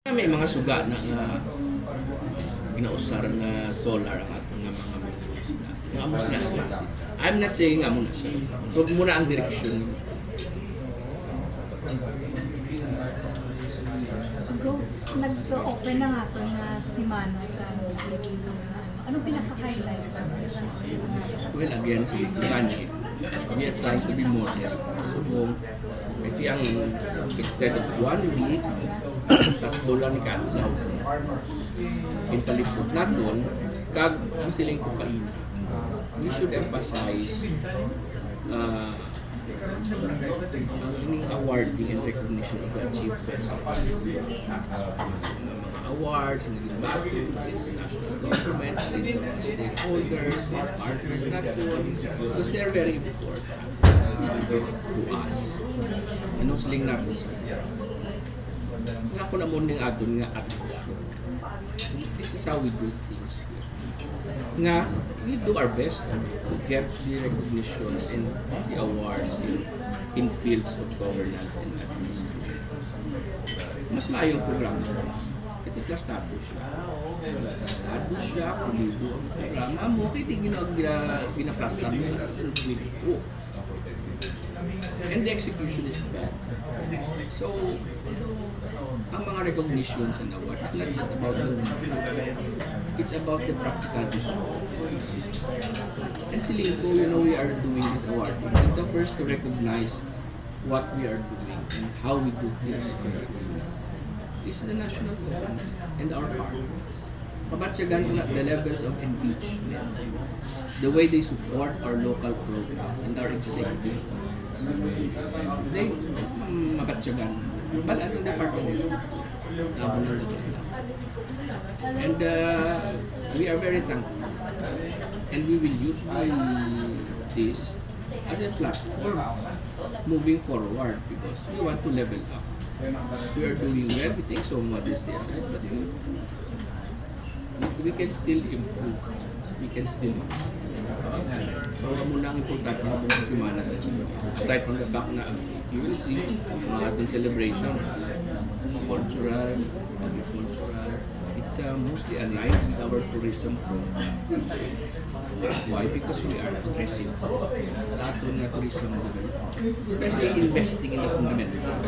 May mga suga na nga ginausar nga solar ang atong nga mga minerals na. Nga amos na ang klase. I'm not saying nga muna siya. Huwag muna ang direksyon na gusto. Nag-open na nga ito na si Mano sa anong pinaka-highlight? Well, again, so Kanye, we are trying to be modest. So, kung iti ang instead of 1 week, tatlo lang ka daw. Pintalipot natin, kag ang siling kokaina. We should emphasize awarding and recognition of the achievements of awards and back to sa national government, sa mga stakeholders, partners natin, because they are very important to us. Anong siling natin? Nga ako na muna nga doon nga attention. This is how we do things here. Nga, we do our best to get the recognitions and the awards in fields of governance and administration. Mas maayong programa. Ito plastado siya. Plastado siya, pulido ang programa mo. Kaya ginaplastar mo yung and the execution is bad. So, ang mga recognitions and awards is not just about the it's about the practical issue. And Silingco, we are doing this award. We're the first to recognize what we are doing and how we do things. This is the national government and our partners. Pabatsagan ko na the levels of engagement, the way they support our local programs and our executive. They mabatsagan. Bala itong department is and we are very thankful. And we will use this as a platform moving forward because we want to level up. We are doing well, we take so modesty aside, but we can still improve. We can still improve. So, muna ang importante sa buong semana sa Chile. Aside from the fact na you will see mga ating celebration, cultural, agricultural, it's mostly aligned with our tourism program. Why? Because we are aggressive sa ating tourism development, especially investing in the fundamentals.